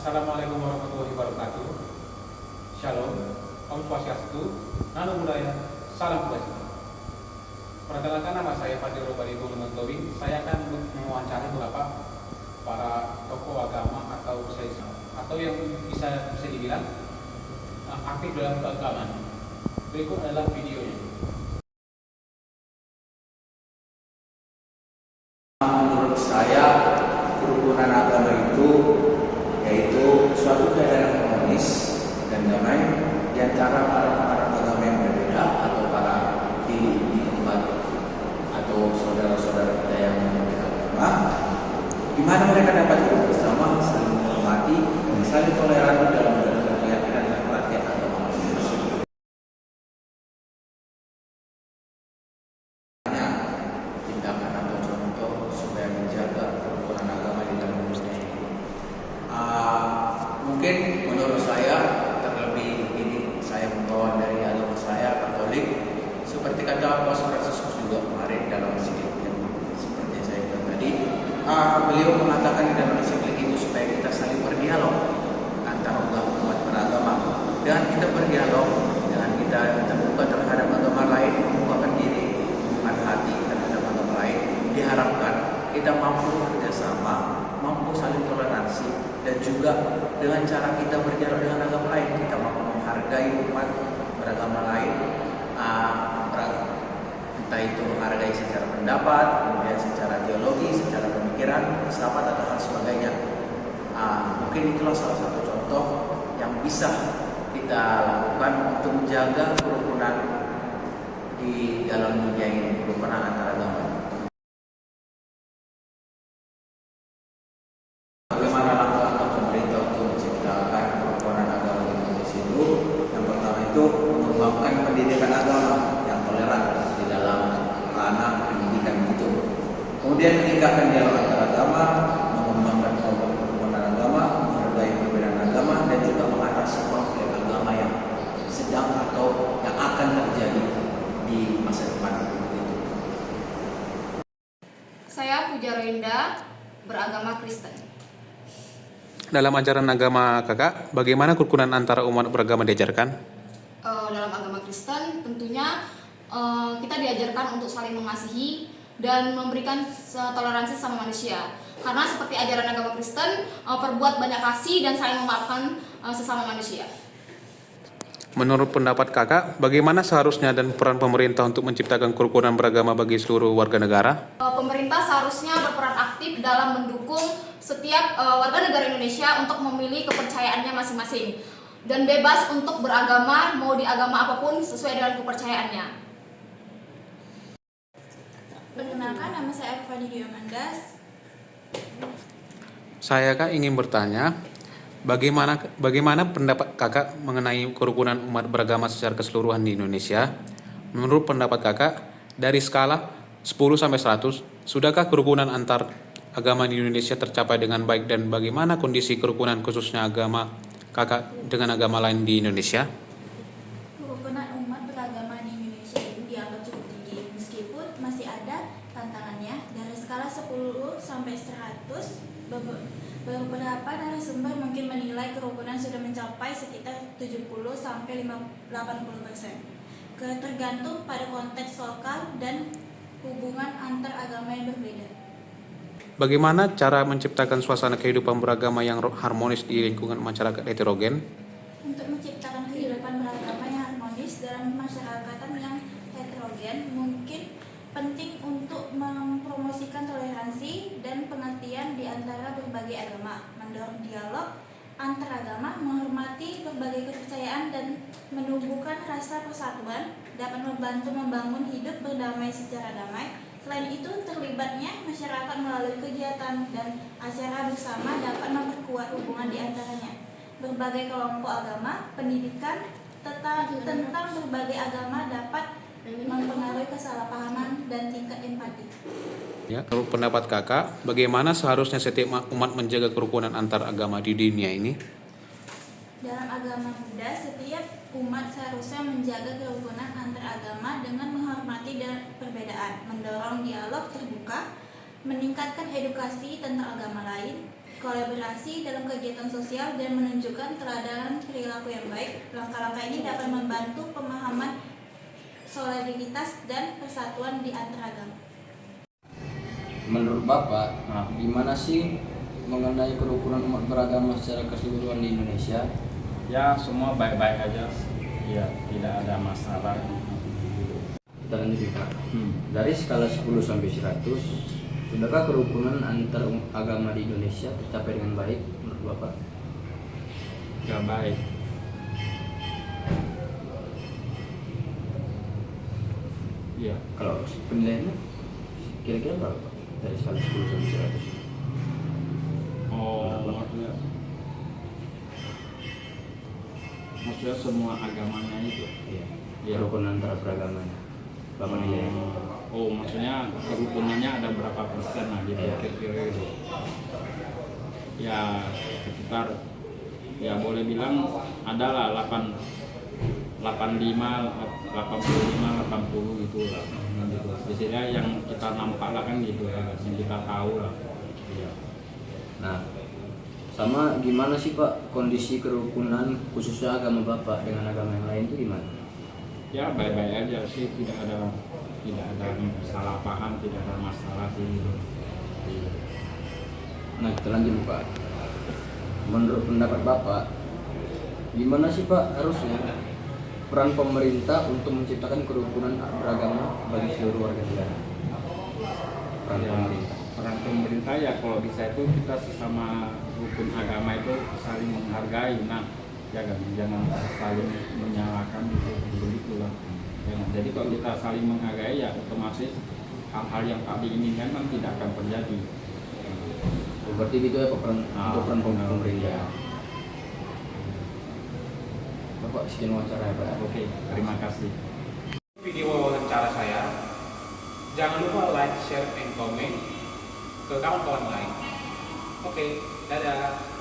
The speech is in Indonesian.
Assalamualaikum warahmatullahi wabarakatuh. Shalom, Om Swastiastu, Namo Buddhaya, Salam Kebajikan. Perkenalkan, nama saya Fadil Robarito Lementowi. Saya akan mewawancarai beberapa para tokoh agama atau yang bisa dibilang aktif dalam keagamaan. Berikut adalah videonya. Menurut saya, kerukunan agama itu yaitu suatu keadaan harmonis dan damai di antara para agama yang berbeda atau para di tempat atau saudara-saudara kita yang berbeda agama, di mana mereka dapat hidup bersama, saling menghormati, dan saling toleran dalam menjalankan keyakinan dan pelatihan agama masing-masing. Tindakan atau contoh supaya menjaga kerukunan agama di dalam dunia ini. Mungkin menurut saya, terlebih ini saya membawa dari agama saya Katolik, seperti kata Paus Fransiskus juga kemarin dalam ensiklik yang seperti saya bilang tadi, beliau mengatakan di dalam ensiklik itu supaya kita saling berdialog antara umat beragama, dan kita berdialog dengan kita terbuka terhadap agama lain, membukakan diri, membukakan hati terhadap agama lain. Diharapkan kita mampu bekerjasama, mampu saling toleransi, dan juga dengan cara kita berdialog dengan agama lain, kita mampu menghargai umat beragama lain, entah itu menghargai secara pendapat, kemudian secara teologi, secara pemikiran, filsafat atau hal sebagainya. Mungkin itulah salah satu contoh yang bisa kita lakukan untuk menjaga kerukunan di dalam dunia ini, kerukunan antar agama. Bagaimana langkah pemerintah untuk menciptakan kerukunan agama di Indonesia itu? Yang pertama itu mengembangkan pendidikan agama yang toleran di dalam ranah pendidikan itu. Kemudian meningkatkan dialog antar agama, mengembangkan kerukunan agama, menghargai perbedaan agama, dan juga mengatasi konflik agama yang sedang atau yang akan terjadi di masa depan. Saya Pujara Indah, beragama Kristen. Dalam ajaran agama kakak, bagaimana kerukunan antara umat beragama diajarkan? Dalam agama Kristen tentunya kita diajarkan untuk saling mengasihi dan memberikan toleransi sama manusia. Karena seperti ajaran agama Kristen, perbuat banyak kasih dan saling memaafkan sesama manusia. Menurut pendapat kakak, bagaimana seharusnya dan peran pemerintah untuk menciptakan kerukunan beragama bagi seluruh warga negara? Pemerintah seharusnya berperan aktif dalam mendukung setiap warga negara Indonesia untuk memilih kepercayaannya masing-masing dan bebas untuk beragama, mau di agama apapun sesuai dengan kepercayaannya. Perkenalkan, nama saya Fadi Diomandas. Saya kak ingin bertanya, bagaimana pendapat kakak mengenai kerukunan umat beragama secara keseluruhan di Indonesia? Menurut pendapat kakak, dari skala 10 sampai 100, sudahkah kerukunan antar agama di Indonesia tercapai dengan baik, dan bagaimana kondisi kerukunan khususnya agama kakak dengan agama lain di Indonesia? Kerukunan umat beragama di Indonesia ini dianggap cukup tinggi, meskipun masih ada tantangannya. Dari skala 10 sampai 100, beberapa narasumber mungkin menilai kerukunan sudah mencapai sekitar 70 sampai 80%. Tergantung pada konteks lokal dan hubungan antar agama yang berbeda. Bagaimana cara menciptakan suasana kehidupan beragama yang harmonis di lingkungan masyarakat heterogen? Untuk menciptakan kehidupan beragama yang harmonis dalam masyarakat yang heterogen, mungkin penting untuk mempromosikan toleransi dan pengertian di antara berbagai agama, mendorong dialog antar agama, menghormati berbagai kepercayaan, dan menumbuhkan rasa persatuan dapat membantu membangun hidup berdamai secara damai. Selain itu, terlibatnya masyarakat melalui kegiatan dan acara bersama dapat memperkuat hubungan di antaranya. Berbagai kelompok agama, pendidikan tentang berbagai agama dapat mempengaruhi kesalahpahaman dan tingkat empati. Ya, menurut pendapat kakak, bagaimana seharusnya setiap umat menjaga kerukunan antar agama di dunia ini? Dalam agama Buddha, setiap umat seharusnya menjaga kerukunan antar agama dengan menghormati perbedaan, mendorong dialog terbuka, meningkatkan edukasi tentang agama lain, kolaborasi dalam kegiatan sosial dan menunjukkan teladan perilaku yang baik. Langkah-langkah ini dapat membantu pemahaman solidaritas dan persatuan di antara agama. Menurut Bapak, gimana sih mengenai kerukunan umat beragama secara keseluruhan di Indonesia? Ya, semua baik-baik aja. Ya, tidak ada masalah. Kita lanjut Kak. Dari skala 10 sampai 100, sudahkah kerukunan antar agama di Indonesia tercapai dengan baik menurut Bapak? Ya, baik. Iya. Kalau penilaiannya kira-kira berapa Pak? Dari skala 10 sampai 100? Maksudnya semua agamanya itu. Iya. Iya. Kerukunan antara beragamanya. Bapak nilainya? Oh, maksudnya kerukunannya ada berapa persen lah gitu, Iya. kira-kira gitu. Ya, sekitar, ya boleh bilang adalah 85, 80 gitu lah. Gitu. Biasanya yang kita nampak lah kan gitu ya, yang kita tahu lah. Iya. Nah, sama gimana sih Pak kondisi kerukunan khususnya agama Bapak dengan agama yang lain itu gimana? Ya baik-baik aja sih, tidak ada salah paham, tidak ada masalah sih gitu. Iya. Nah, kita lanjut Pak. Menurut pendapat Bapak, gimana sih Pak harusnya peran pemerintah untuk menciptakan kerukunan beragama bagi seluruh warga negara? Peran pemerintah ya kalau bisa itu kita sesama rukun agama itu saling menghargai, nah ya kan, jangan saling menyalahkan gitu, begitulah. Ya, jadi kalau kita saling menghargai ya otomatis hal-hal yang tak diinginkan kan tidak akan terjadi. Berarti gitu ya Pak, peran pemerintah. Bapak sekian wawancara ya Pak. Oke, terima kasih. Video wawancara saya, jangan lupa like, share, and comment ke kawan-kawan lain. Oke, dadah.